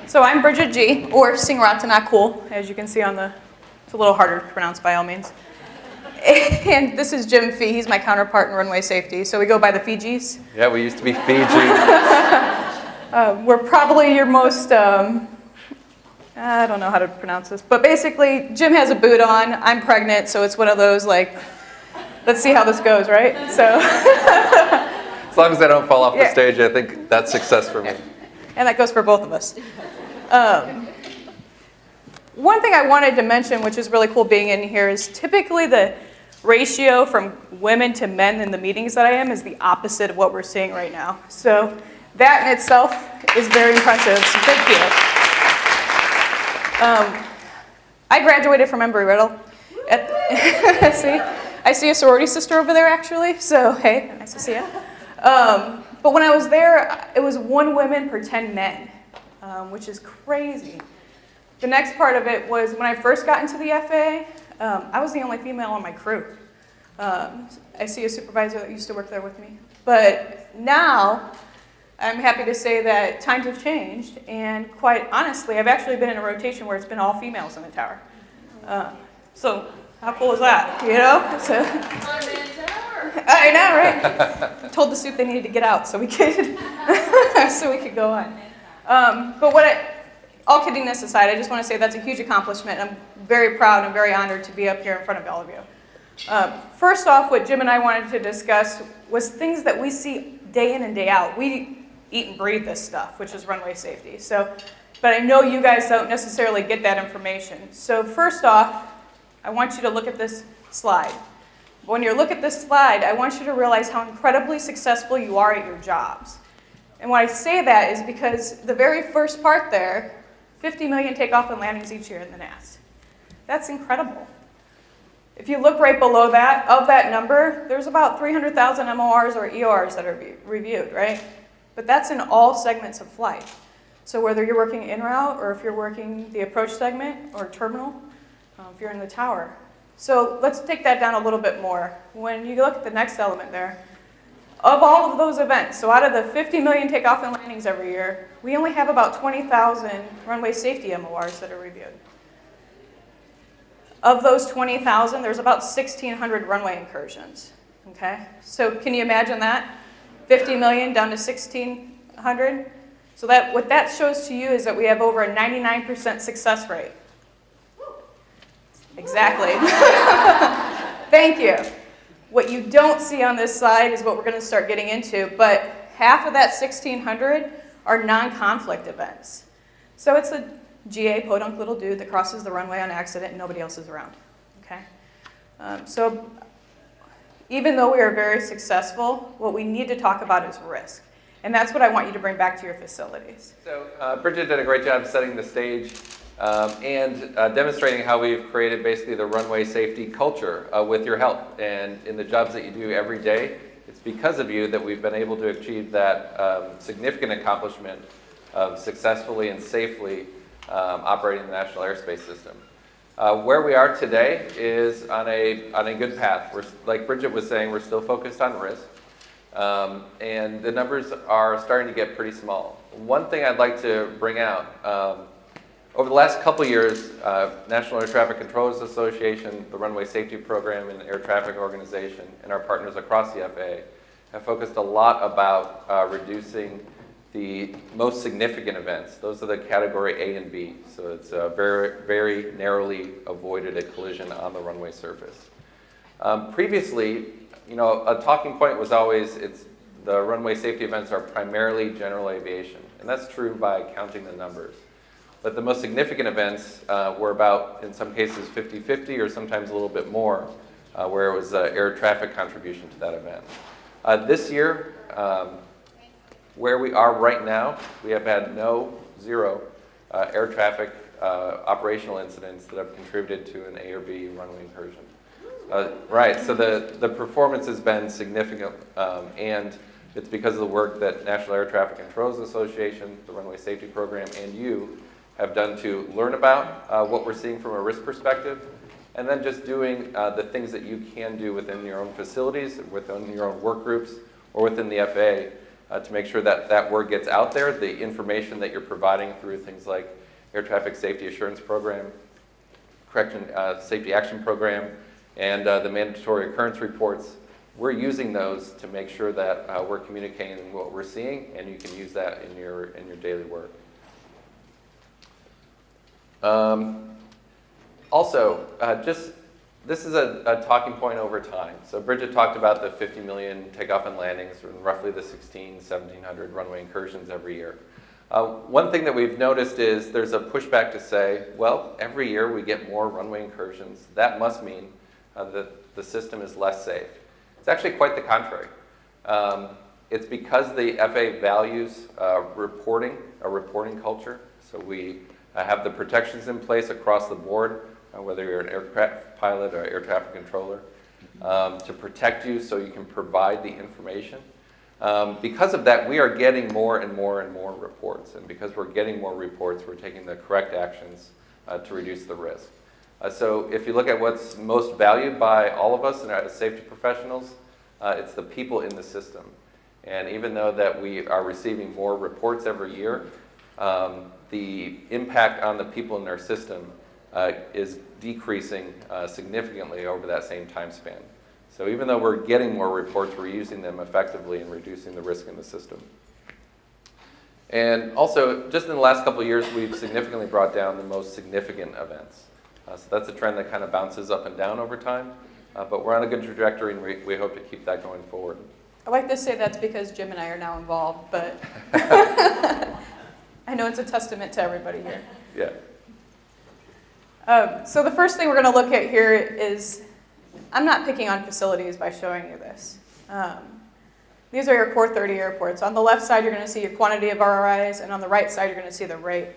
So I'm Bridget G, or Singrata Not Cool, as you can see on the, it's a little harder to pronounce by all means. And this is Jim Fee, he's my counterpart in Runway Safety. So we go by the Fijis. Yeah, we used to be Fiji. We're probably your most, I don't know how to pronounce this, but basically Jim has a boot on, I'm pregnant, so it's one of those like, let's see how this goes, right? So. As long as I don't fall off the stage, I think that's success for me. And that goes for both of us. One thing I wanted to mention, which is really cool being in here, is typically the ratio from women to men in the meetings that I am is the opposite of what we're seeing right now. So that in itself is very impressive. So thank you. I graduated from Embry-Riddle. See? I see a sorority sister over there, actually. So hey, nice to see you. But when I was there, it was 1 woman per 10 men, which is crazy. The next part of it was when I first got into the FAA, I was the only female on my crew. I see a supervisor that used to work there with me. But now, I'm happy to say that times have changed, and quite honestly, I've actually been in a rotation where it's been all females in the tower. So how cool is that, you know? So, I know, right? I told the suit they needed to get out so we could, go on. But all kiddingness aside, I just want to say that's a huge accomplishment. I'm very proud and very honored to be up here in front of all of you. First off, what Jim and I wanted to discuss was things that we see day in and day out. We eat and breathe this stuff, which is runway safety. So, but I know you guys don't necessarily get that information. So first off, I want you to look at this slide. When you look at this slide, I want you to realize how incredibly successful you are at your jobs. And why I say that is because the very first part there, 50 million takeoff and landings each year in the NAS. That's incredible. If you look right below that, of that number, there's about 300,000 MORs or EORs that are reviewed, right? But that's in all segments of flight. So whether you're working en route or if you're working the approach segment or terminal, if you're in the tower. So let's take that down a little bit more. When you look at the next element there, of all of those events, so out of the 50 million takeoff and landings every year, we only have about 20,000 runway safety MORs that are reviewed. Of those 20,000, there's about 1,600 runway incursions, okay? So can you imagine that? 50 million down to 1,600? So what that shows to you is that we have over a 99% success rate. Exactly. Thank you. What you don't see on this slide is what we're going to start getting into, but half of that 1,600 are non-conflict events. So it's a GA, podunk little dude that crosses the runway on accident and nobody else is around, okay? So even though we are very successful, what we need to talk about is risk. And that's what I want you to bring back to your facilities. So Bridget did a great job setting the stage and demonstrating how we've created basically the runway safety culture with your help. And in the jobs that you do every day, it's because of you that we've been able to achieve that significant accomplishment of successfully and safely operating the national airspace system. Where we are today is on a good path. We're, like Bridget was saying, we're still focused on risk. And the numbers are starting to get pretty small. One thing I'd like to bring out, over the last couple years, National Air Traffic Controllers Association, the Runway Safety Program, and Air Traffic Organization, and our partners across the FAA have focused a lot about reducing the most significant events. Those are the category A and B. So it's very, very narrowly avoided a collision on the runway surface. Previously, you know, a talking point was always the runway safety events are primarily general aviation, and that's true by counting the numbers. But the most significant events were about, in some cases, 50-50 or sometimes a little bit more, where it was air traffic contribution to that event. This year, where we are right now, we have had zero air traffic operational incidents that have contributed to an A or B runway incursion. Right, so the performance has been significant, and it's because of the work that National Air Traffic Controllers Association, the Runway Safety Program, and you have done to learn about what we're seeing from a risk perspective, and then just doing the things that you can do within your own facilities, within your own work groups, or within the FAA to make sure that that word gets out there, the information that you're providing through things like Air Traffic Safety Assurance Program, Safety Action Program, and the mandatory occurrence reports. We're using those to make sure that we're communicating what we're seeing, and you can use that in your daily work. This is a talking point over time. So Bridget talked about the 50 million takeoff and landings and roughly the 1,700 runway incursions every year. One thing that we've noticed is there's a pushback to say, well, every year we get more runway incursions. That must mean that the system is less safe. It's actually quite the contrary. It's because the FAA values a reporting culture. So we have the protections in place across the board, whether you're an aircraft pilot or air traffic controller, to protect you so you can provide the information. Because of that, we are getting more and more and more reports. And because we're getting more reports, we're taking the correct actions to reduce the risk. So if you look at what's most valued by all of us as safety professionals, it's the people in the system. And even though that we are receiving more reports every year, the impact on the people in our system is decreasing significantly over that same time span. So even though we're getting more reports, we're using them effectively in reducing the risk in the system. And also, just in the last couple of years, we've significantly brought down the most significant events. So that's a trend that kind of bounces up and down over time, but we're on a good trajectory, and we hope to keep that going forward. I like to say that's because Jim and I are now involved, but I know it's a testament to everybody here. Yeah. So the first thing we're going to look at here is, I'm not picking on facilities by showing you this. These are your core 30 airports. On the left side, you're going to see your quantity of RRIs, and on the right side, you're going to see the rate.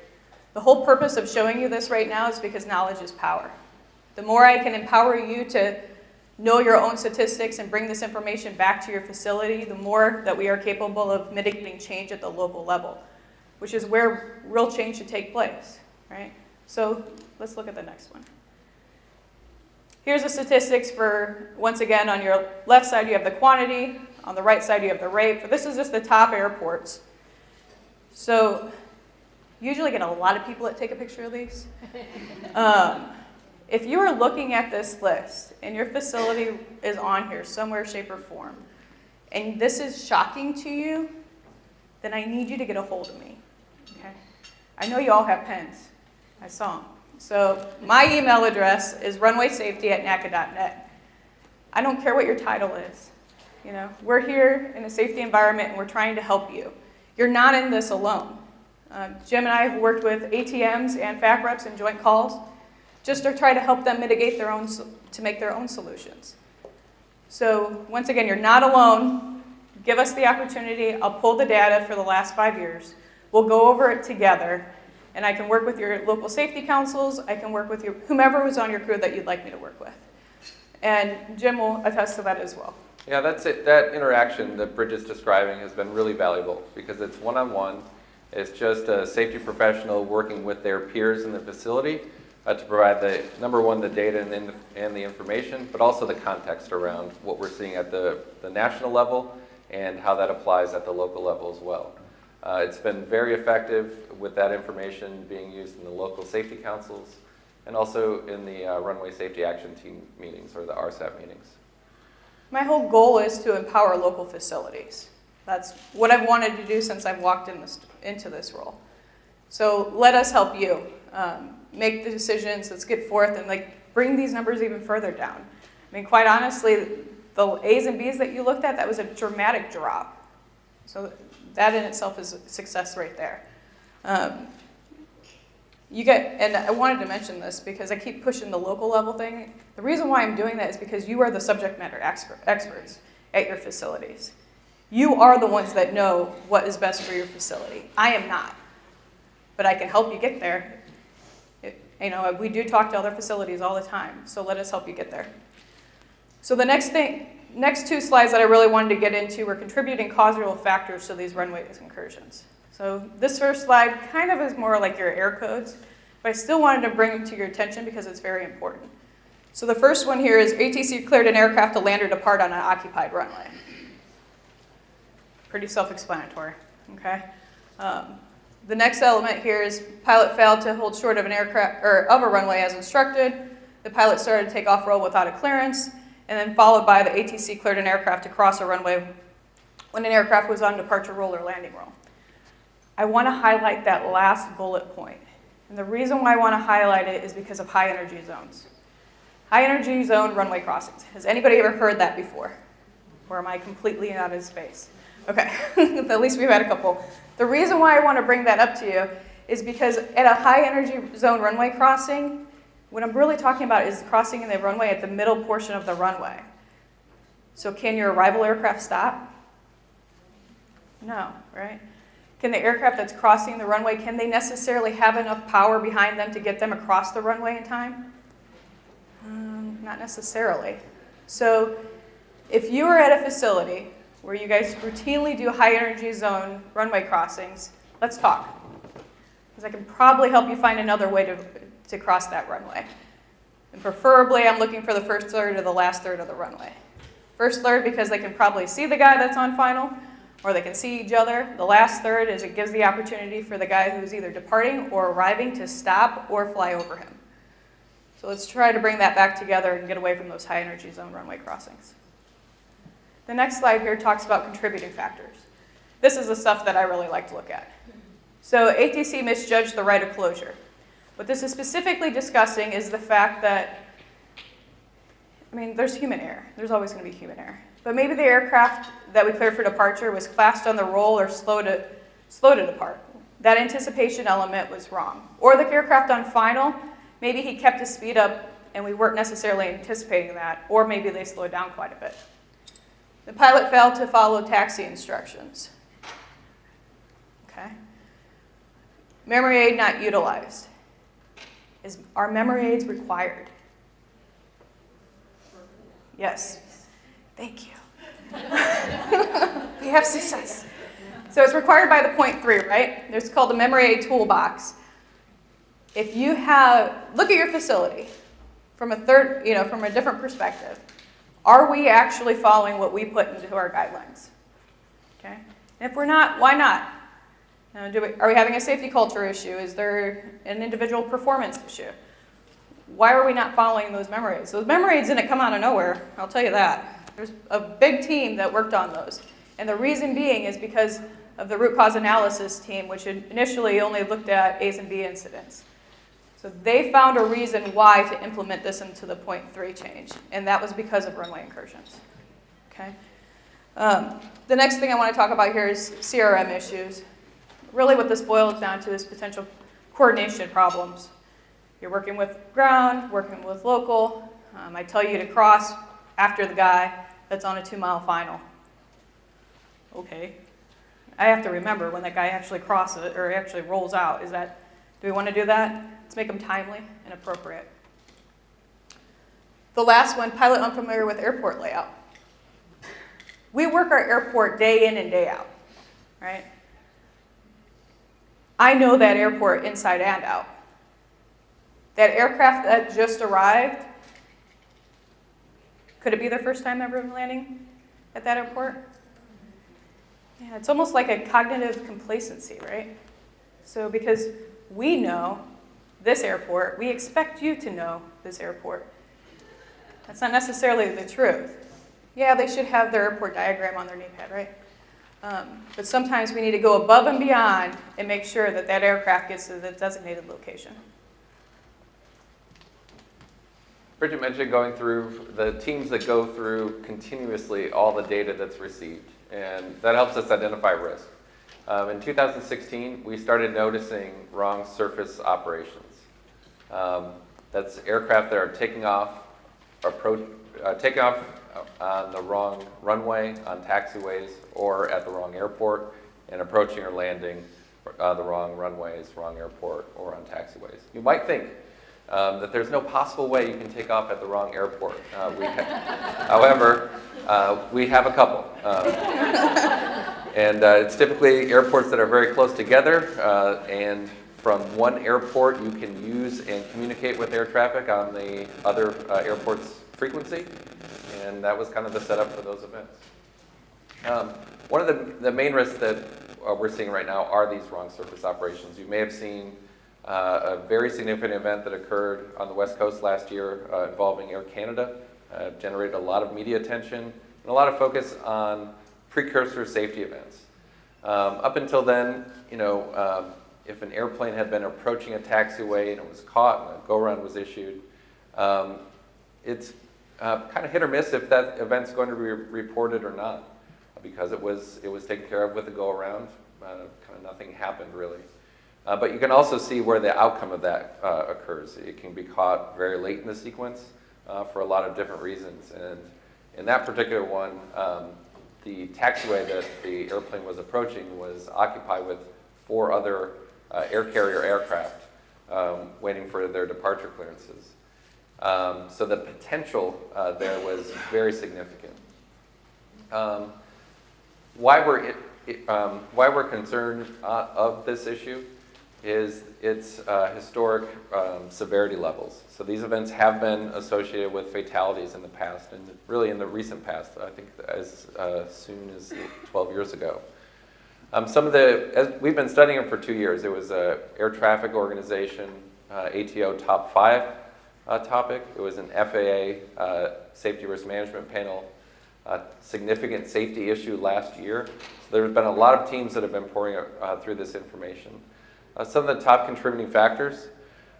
The whole purpose of showing you this right now is because knowledge is power. The more I can empower you to know your own statistics and bring this information back to your facility, the more that we are capable of mitigating change at the local level, which is where real change should take place, right? So let's look at the next one. Here's the statistics for, once again, on your left side you have the quantity, on the right side you have the rate. But this is just the top airports. So usually get a lot of people that take a picture of these. If you are looking at this list and your facility is on here somewhere, shape, or form, and this is shocking to you, then I need you to get a hold of me. Okay? I know you all have pens. I saw them. So my email address is runwaysafety@natca.net. I don't care what your title is. You know, we're here in a safety environment and we're trying to help you. You're not in this alone. Jim and I have worked with ATMs and FAC reps and joint calls just to try to help them mitigate their own, to make their own solutions. So once again, you're not alone. Give us the opportunity. I'll pull the data for the last 5 years. We'll go over it together, and I can work with your local safety councils. I can work with whomever was on your crew that you'd like me to work with. And Jim will attest to that as well. Yeah, that's it. That interaction that Bridget's describing has been really valuable because it's one-on-one. It's just a safety professional working with their peers in the facility to provide number one, the data and the information, but also the context around what we're seeing at the national level and how that applies at the local level as well. It's been very effective with that information being used in the local safety councils and also in the Runway Safety Action Team meetings or the RSAT meetings. My whole goal is to empower local facilities. That's what I've wanted to do since I've walked into this role. So let us help you make the decisions. Let's get forth and bring these numbers even further down. I mean, quite honestly, the A's and B's that you looked at, that was a dramatic drop. So that in itself is a success right there. And I wanted to mention this because I keep pushing the local level thing. The reason why I'm doing that is because you are the subject matter experts at your facilities. You are the ones that know what is best for your facility. I am not, but I can help you get there. We do talk to other facilities all the time, so let us help you get there. So the next two slides that I really wanted to get into were contributing causal factors to these runway incursions. So this first slide kind of is more like your air codes, but I still wanted to bring them to your attention because it's very important. So the first one here is ATC cleared an aircraft to land or depart on an occupied runway. Pretty self-explanatory, okay? The next element here is pilot failed to hold short of an aircraft, or of a runway as instructed. The pilot started to take off roll without a clearance, and then followed by the ATC cleared an aircraft to cross a runway when an aircraft was on departure roll or landing roll. I want to highlight that last bullet point. And the reason why I want to highlight it is because of high energy zones. High energy zone runway crossings. Has anybody ever heard that before? Or am I completely out of space? Okay, at least we've had a couple. The reason why I want to bring that up to you is because at a high energy zone runway crossing, what I'm really talking about is crossing in the runway at the middle portion of the runway. So can your arrival aircraft stop? No, right? Can the aircraft that's crossing the runway, can they necessarily have enough power behind them to get them across the runway in time? Not necessarily. So if you are at a facility where you guys routinely do high energy zone runway crossings, let's talk. Because I can probably help you find another way to cross that runway. And preferably I'm looking for the first third or the last third of the runway. First third because they can probably see the guy that's on final, or they can see each other. The last third is it gives the opportunity for the guy who's either departing or arriving to stop or fly over him. So let's try to bring that back together and get away from those high energy zone runway crossings. The next slide here talks about contributing factors. This is the stuff that I really like to look at. So ATC misjudged the right of closure. What this is specifically discussing is the fact that, there's human error. There's always going to be human error. But maybe the aircraft that we cleared for departure was fast on the roll or slow to depart. That anticipation element was wrong. Or the aircraft on final, maybe he kept his speed up and we weren't necessarily anticipating that, or maybe they slowed down quite a bit. The pilot failed to follow taxi instructions. Okay. Memory aid not utilized. Are memory aids required? Yes. Thank you. We have success. So it's required by the .3, right? It's called the memory aid toolbox. If you look at your facility from a different perspective. Are we actually following what we put into our guidelines? Okay. And if we're not, why not? Are we having a safety culture issue? Is there an individual performance issue? Why are we not following those memory aids? Those memory aids didn't come out of nowhere, I'll tell you that. There's a big team that worked on those. And the reason being is because of the root cause analysis team, which initially only looked at A's and B incidents. So they found a reason why to implement this into the .3 change, and that was because of runway incursions. Okay. The next thing I want to talk about here is CRM issues. Really what this boils down to is potential coordination problems. You're working with ground, working with local. I tell you to cross after the guy that's on a 2-mile final. Okay. I have to remember when that guy actually crosses or actually rolls out. Do we want to do that? Let's make them timely and appropriate. The last one, pilot unfamiliar with airport layout. We work our airport day in and day out, right? I know that airport inside and out. That aircraft that just arrived, could it be their first time ever landing at that airport? Yeah, it's almost like a cognitive complacency, right? So because we know this airport, we expect you to know this airport. That's not necessarily the truth. Yeah, they should have their airport diagram on their knee pad, right? But sometimes we need to go above and beyond and make sure that that aircraft gets to the designated location. Bridget mentioned going through the teams that go through continuously all the data that's received, and that helps us identify risk. In 2016, we started noticing wrong surface operations. That's aircraft that are taking off on the wrong runway, on taxiways, or at the wrong airport, and approaching or landing the wrong runways, wrong airport, or on taxiways. You might think that there's no possible way you can take off at the wrong airport. However, we have a couple. And it's typically airports that are very close together, and from one airport you can use and communicate with air traffic on the other airport's frequency, and that was kind of the setup for those events. One of the main risks that we're seeing right now are these wrong surface operations. You may have seen a very significant event that occurred on the West Coast last year involving Air Canada. Generated a lot of media attention and a lot of focus on precursor safety events. Up until then, if an airplane had been approaching a taxiway and it was caught and a go-around was issued, it's kind of hit or miss if that event's going to be reported or not, because it was taken care of with a go-around. Kind of nothing happened really. But you can also see where the outcome of that occurs. It can be caught very late in the sequence for a lot of different reasons. And in that particular one, the taxiway that the airplane was approaching was occupied with 4 other air carrier aircraft waiting for their departure clearances. So the potential there was very significant. Why we're concerned of this issue is its historic severity levels. So these events have been associated with fatalities in the past, and really in the recent past, I think as soon as 12 years ago. As we've been studying them for 2 years. It was an air traffic organization ATO top 5 topic. It was an FAA safety risk management panel significant safety issue last year. So there's been a lot of teams that have been pouring through this information. Some of the top contributing factors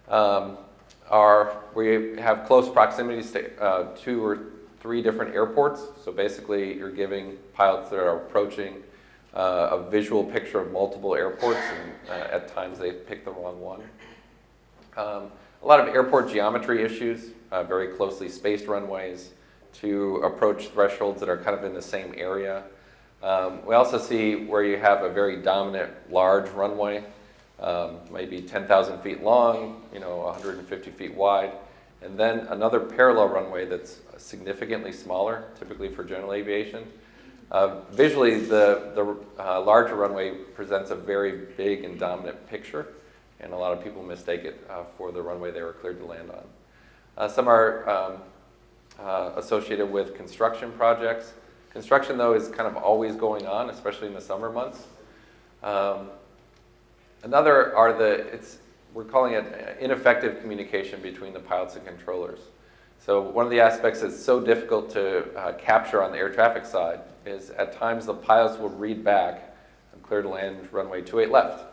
are we have close proximity to 2 or 3 different airports. So basically you're giving pilots that are approaching a visual picture of multiple airports, and at times they pick the wrong one. A lot of airport geometry issues, very closely spaced runways to approach thresholds that are kind of in the same area. We also see where you have a very dominant large runway, maybe 10,000 feet long, 150 feet wide, and then another parallel runway that's significantly smaller, typically for general aviation. Visually, the larger runway presents a very big and dominant picture, and a lot of people mistake it for the runway they were cleared to land on. Some are associated with construction projects. Construction, though, is kind of always going on, especially in the summer months. Another are we're calling it ineffective communication between the pilots and controllers. So one of the aspects that's so difficult to capture on the air traffic side is at times the pilots will read back, clear to land runway 28 left.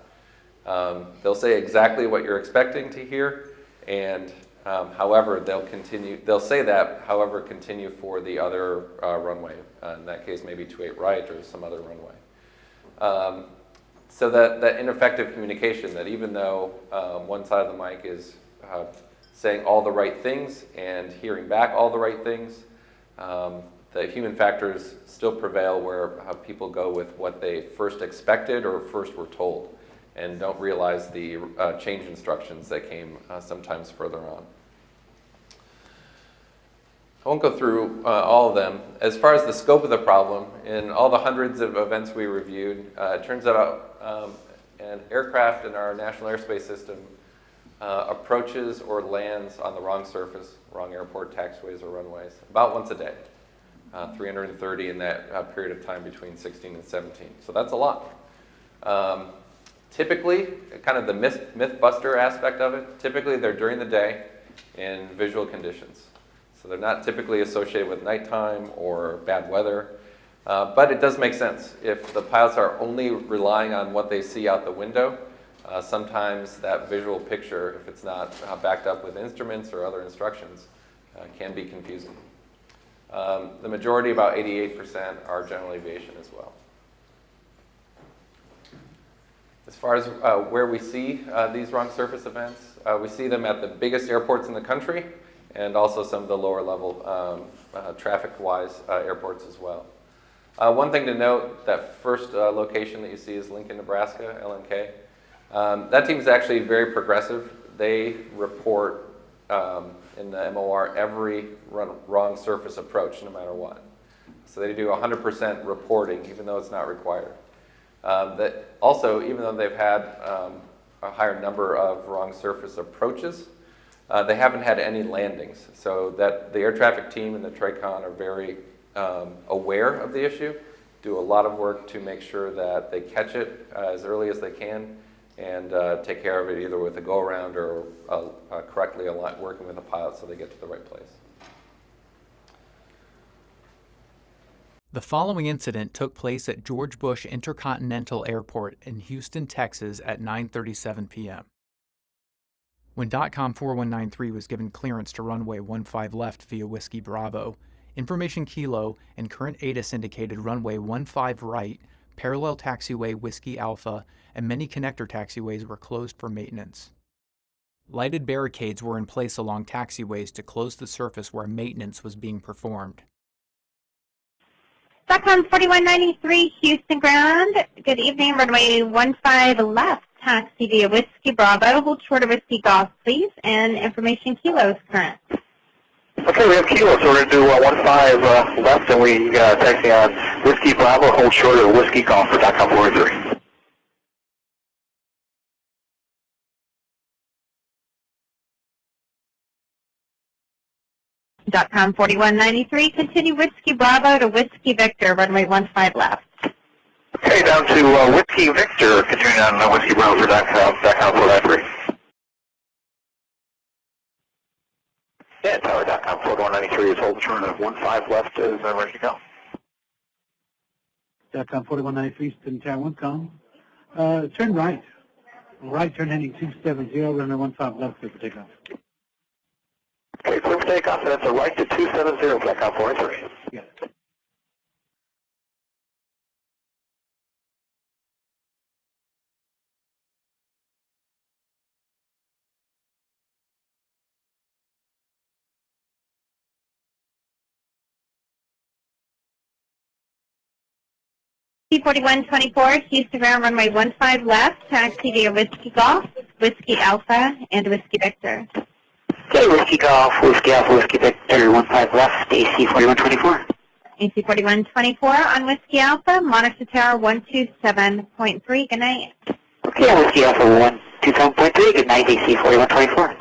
They'll say exactly what you're expecting to hear, and however, they'll say that, however, continue for the other runway. In that case, maybe 28 right or some other runway. So that ineffective communication, that even though one side of the mic is saying all the right things and hearing back all the right things, the human factors still prevail where people go with what they first expected or first were told and don't realize the change instructions that came sometimes further on. I won't go through all of them. As far as the scope of the problem, in all the hundreds of events we reviewed, it turns out an aircraft in our national airspace system approaches or lands on the wrong surface, wrong airport, taxiways, or runways, about once a day. 330 in that period of time between 16 and 17. So that's a lot. Typically, kind of the myth buster aspect of it, typically they're during the day in visual conditions. So they're not typically associated with nighttime or bad weather. But it does make sense. If the pilots are only relying on what they see out the window, sometimes that visual picture, if it's not backed up with instruments or other instructions, can be confusing. The majority, about 88%, are general aviation as well. As far as where we see these wrong surface events, we see them at the biggest airports in the country and also some of the lower level traffic-wise airports as well. One thing to note, that first location that you see is Lincoln, Nebraska, LNK. That team is actually very progressive. They report in the MOR every wrong surface approach, no matter what. So they do 100% reporting, even though it's not required. That also, even though they've had a higher number of wrong surface approaches, they haven't had any landings. So that the air traffic team and the TRACON are very aware of the issue do a lot of work to make sure that they catch it as early as they can and take care of it either with a go-around or correctly working with a pilot so they get to the right place. The following incident took place at George Bush Intercontinental Airport in Houston, Texas at 9:37 p.m. When .com 4193 was given clearance to runway 15 left via Whiskey Bravo, information Kilo and current ATIS indicated runway 15 right, parallel taxiway Whiskey Alpha, and many connector taxiways were closed for maintenance. Lighted barricades were in place along taxiways to close the surface where maintenance was being performed. .com 4193, Houston ground. Good evening, runway 15 left, taxi via Whiskey Bravo. Hold short of Whiskey Golf, please, and information Kilo is current. Okay, we have Kilo, so we're going to do 15 left, and we taxi on Whiskey Bravo, hold short of Whiskey Golf for .com 43. .com 4193, continue Whiskey Bravo to Whiskey Victor, runway 15 left. Okay, down to Whiskey Victor, continuing on Whiskey Bravo for .com 493. Yeah, Tower .com 4193 is hold short of 15 left, is ready to go. .com 4193, Houston Tower 1com. Turn right. Right turn heading 270, runway 15 left, clear for takeoff. Okay, clear for takeoff, and that's a right to 270 for .com 493. Yeah. C4124, Houston ground, runway 15 left, taxi via Whiskey Golf, Whiskey Alpha, and Whiskey Victor. Okay, Whiskey Golf, Whiskey Victor, 15 left, AC 4124. AC 4124 on Whiskey Alpha, monitor tower 127.3. Good night. Okay, Whiskey Alpha 127.3, good night, AC 4124.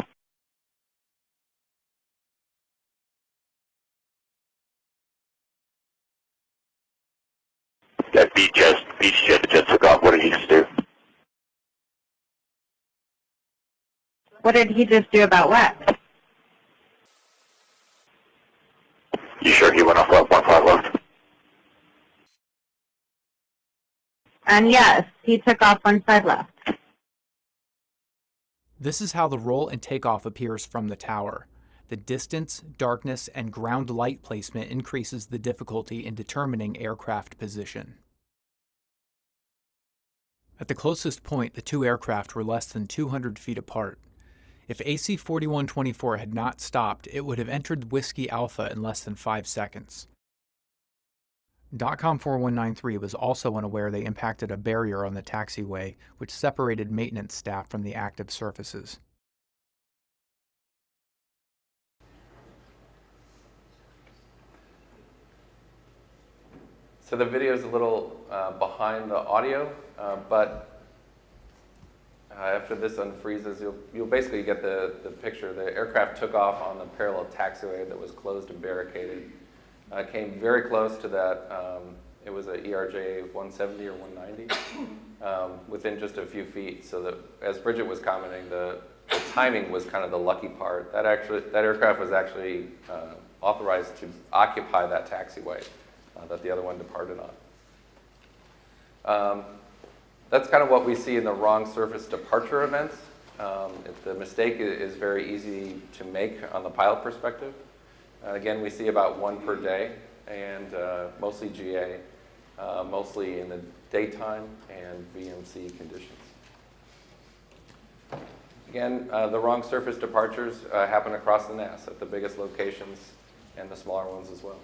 That beach jet that just took off, what did he just do? What did he just do about what? You sure he went off left, 15 left? And yes, he took off 15 left. This is how the roll and takeoff appears from the tower. The distance, darkness, and ground light placement increases the difficulty in determining aircraft position. At the closest point, the two aircraft were less than 200 feet apart. If AC 4124 had not stopped, it would have entered Whiskey Alpha in less than 5 seconds. .com 4193 was also unaware they impacted a barrier on the taxiway, which separated maintenance staff from the active surfaces. So the video is a little behind the audio, but after this unfreezes, you'll basically get the picture. The aircraft took off on the parallel taxiway that was closed and barricaded. Came very close to that, it was a ERJ 170 or 190, within just a few feet. So that, as Bridget was commenting, the timing was kind of the lucky part. That aircraft was actually authorized to occupy that taxiway that the other one departed on. That's kind of what we see in the wrong surface departure events. The mistake is very easy to make on the pilot perspective. Again, we see about one per day, and mostly GA, mostly in the daytime and VMC conditions. Again, the wrong surface departures happen across the NAS at the biggest locations and the smaller ones as well.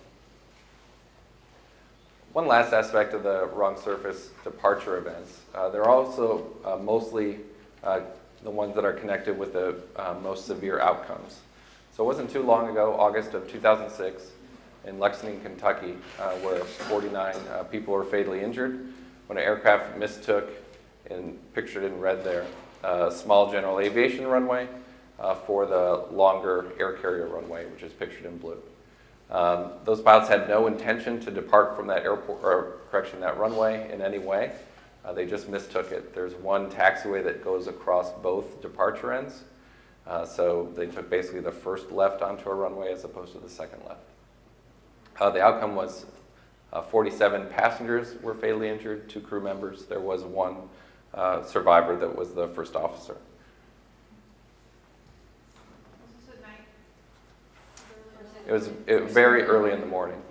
One last aspect of the wrong surface departure events, they're also mostly the ones that are connected with the most severe outcomes. So it wasn't too long ago, August of 2006, in Lexington, Kentucky, where 49 people were fatally injured when an aircraft mistook, and pictured in red there, a small general aviation runway for the longer air carrier runway, which is pictured in blue. Those pilots had no intention to depart from that airport, or correction, that runway in any way. They just mistook it. There's one taxiway that goes across both departure ends. So they took basically the first left onto a runway as opposed to the second left. The outcome was 47 passengers were fatally injured, 2 crew members. There was one survivor that was the first officer. It was very early in the morning,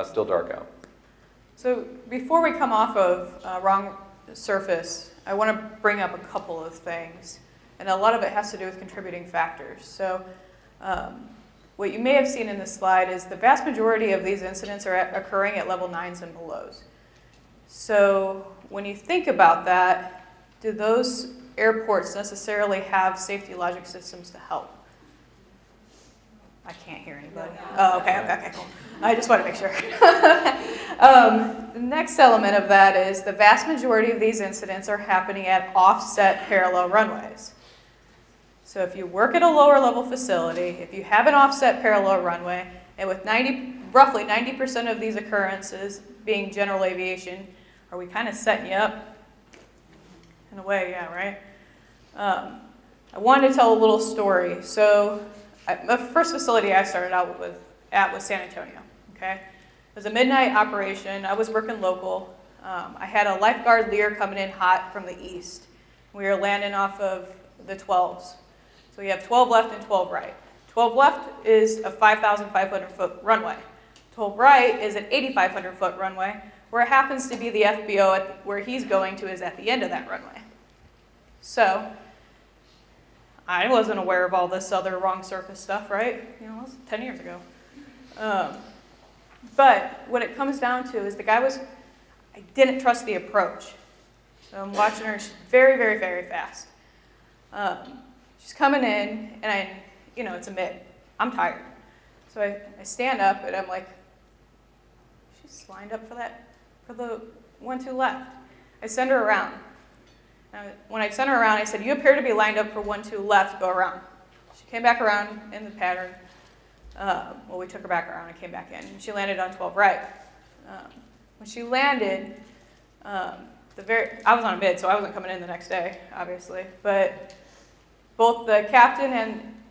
still dark out. So before we come off of wrong surface, I want to bring up a couple of things. And a lot of it has to do with contributing factors. So what you may have seen in this slide is the vast majority of these incidents are occurring at level 9s and belows. So when you think about that, do those airports necessarily have safety logic systems to help? I can't hear anybody. Oh, okay, cool. I just want to make sure. The next element of that is the vast majority of these incidents are happening at offset parallel runways. So if you work at a lower level facility, if you have an offset parallel runway, and with roughly 90% of these occurrences being general aviation, are we kind of setting you up? In a way, yeah, right? I wanted to tell a little story. So the first facility I started out at was San Antonio, okay? It was a midnight operation. I was working local. I had a lifeguard Lear coming in hot from the east. We were landing off of the 12s. So we have 12 left and 12 right. 12 left is a 5,500 foot runway. 12 right is an 8,500 foot runway, where it happens to be the FBO where he's going to is at the end of that runway. So I wasn't aware of all this other wrong surface stuff, right? You know, it was 10 years ago. But what it comes down to is I didn't trust the approach. So I'm watching her, she's very, very, very fast. She's coming in, and it's a mid. I'm tired. So I stand up, and I'm like, she's lined up for the 1-2 left. I send her around. When I sent her around, I said, you appear to be lined up for 1-2 left, go around. She came back around in the pattern. We took her back around and came back in. And she landed on 12 right. When she landed, I was on a mid, so I wasn't coming in the next day, obviously. But both the captain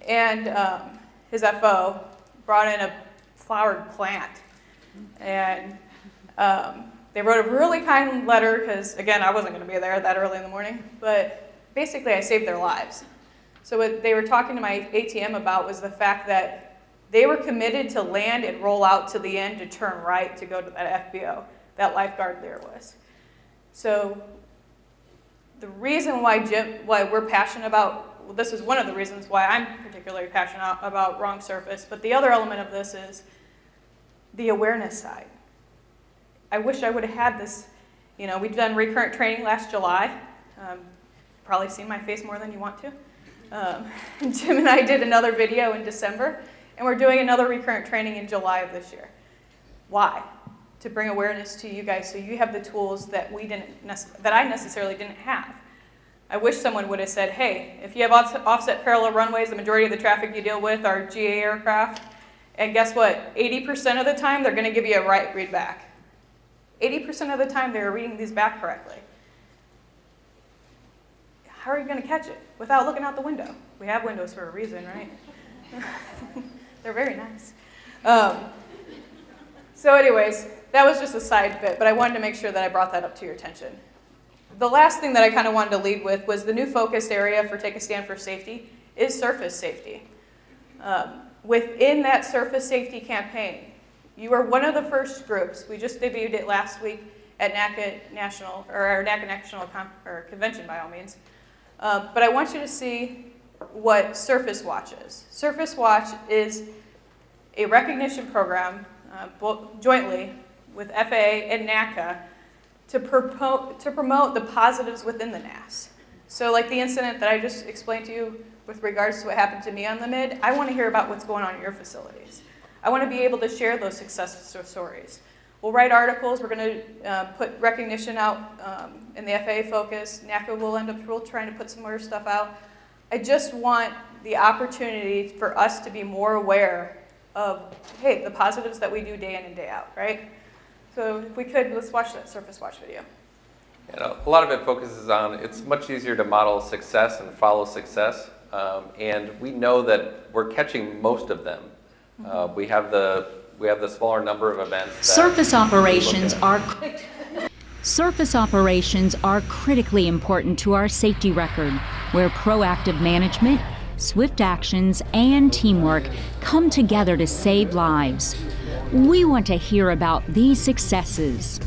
and his FO brought in a flowered plant. And they wrote a really kind letter because, again, I wasn't going to be there that early in the morning. But basically, I saved their lives. So what they were talking to my ATM about was the fact that they were committed to land and roll out to the end to turn right to go to that FBO, that lifeguard there was. So the reason why we're passionate about, well, this is one of the reasons why I'm particularly passionate about wrong surface, but the other element of this is the awareness side. I wish I would have had this, we've done recurrent training last July. Probably seen my face more than you want to. Jim and I did another video in December, and we're doing another recurrent training in July of this year. Why? To bring awareness to you guys so you have the tools that I necessarily didn't have. I wish someone would have said, hey, if you have offset parallel runways, the majority of the traffic you deal with are GA aircraft, and guess what? 80% of the time, they're going to give you a right read back. 80% of the time, they're reading these back correctly. How are you going to catch it without looking out the window? We have windows for a reason, right? They're very nice. So anyways, that was just a side bit, but I wanted to make sure that I brought that up to your attention. The last thing that I kind of wanted to lead with was the new focused area for Take a Stand for Safety is surface safety. Within that surface safety campaign, you are one of the first groups. We just debuted it last week at NATCA National, or our NATCA National Convention by all means. But I want you to see what Surface Watch is. Surface Watch is a recognition program jointly with FAA and NATCA to promote the positives within the NAS. So like the incident that I just explained to you with regards to what happened to me on the mid, I want to hear about what's going on in your facilities. I want to be able to share those success stories. We'll write articles. We're going to put recognition out in the FAA focus. NATCA will end up trying to put some more stuff out. I just want the opportunity for us to be more aware of, hey, the positives that we do day in and day out, right? So if we could, let's watch that surface watch video. You know, a lot of it focuses on, it's much easier to model success and follow success. And we know that we're catching most of them. We have the smaller number of events. Surface operations are critically important to our safety record, where proactive management, swift actions, and teamwork come together to save lives. We want to hear about these successes.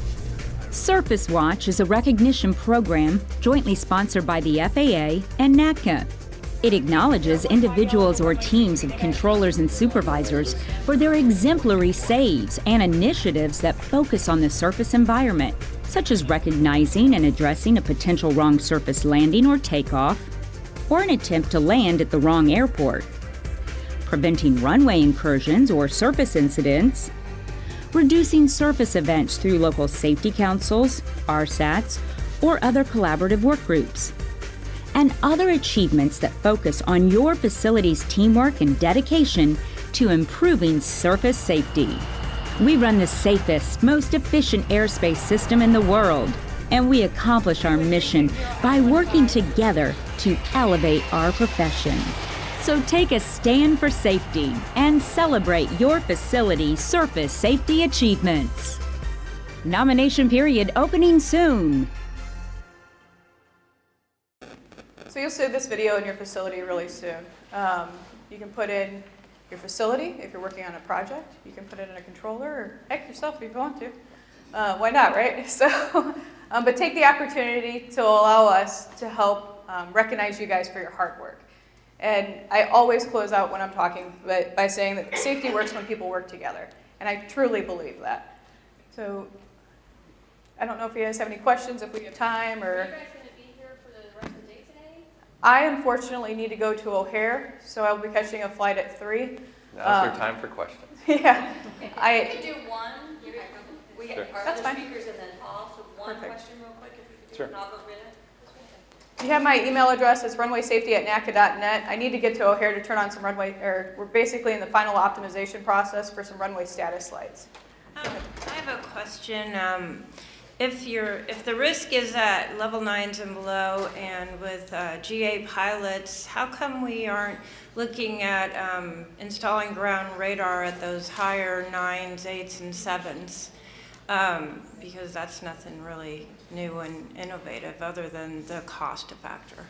Surface Watch is a recognition program jointly sponsored by the FAA and NATCA. It acknowledges individuals or teams of controllers and supervisors for their exemplary saves and initiatives that focus on the surface environment, such as recognizing and addressing a potential wrong surface landing or takeoff, or an attempt to land at the wrong airport, preventing runway incursions or surface incidents, reducing surface events through local safety councils, RSATs, or other collaborative work groups, and other achievements that focus on your facility's teamwork and dedication to improving surface safety. We run the safest, most efficient airspace system in the world, and we accomplish our mission by working together to elevate our profession. So take a stand for safety and celebrate your facility's surface safety achievements. Nomination period opening soon. So you'll see this video in your facility really soon. You can put in your facility if you're working on a project. You can put it in a controller, or heck, yourself if you want to. Why not, right? So, but take the opportunity to allow us to help recognize you guys for your hard work. And I always close out when I'm talking by saying that safety works when people work together. And I truly believe that. So I don't know if you guys have any questions, if we have time, or... Are you guys going to be here for the rest of the day today? I unfortunately need to go to O'Hare, so I'll be catching a flight at 3. Now's your time for questions. Yeah. We could do one. We Sure. our That's other fine. speakers and then Paul. So one Perfect. question real quick, if we could do Sure. it, and I'll go get it. You have my email address. It's runwaysafety@natca.net. I need to get to O'Hare to turn on some runway, or we're basically in the final optimization process for some runway status lights. I have a question. If the risk is at level 9s and below, and with GA pilots, how come we aren't looking at installing ground radar at those higher 9s, 8s, and 7s? Because that's nothing really new and innovative other than the cost factor.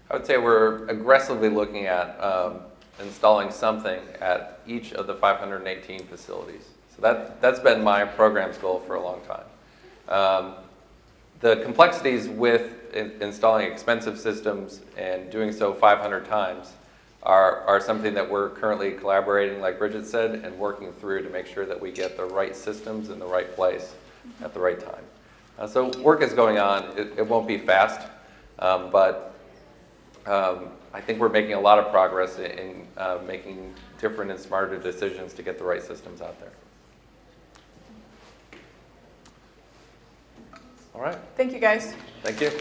I would say we're aggressively looking at installing something at each of the 518 facilities. So that's been my program's goal for a long time. The complexities with installing expensive systems and doing so 500 times are something that we're currently collaborating, like Bridget said, and working through to make sure that we get the right systems in the right place at the right time. So work is going on. It won't be fast, but I think we're making a lot of progress in making different and smarter decisions to get the right systems out there. All right. Thank you, guys. Thank you.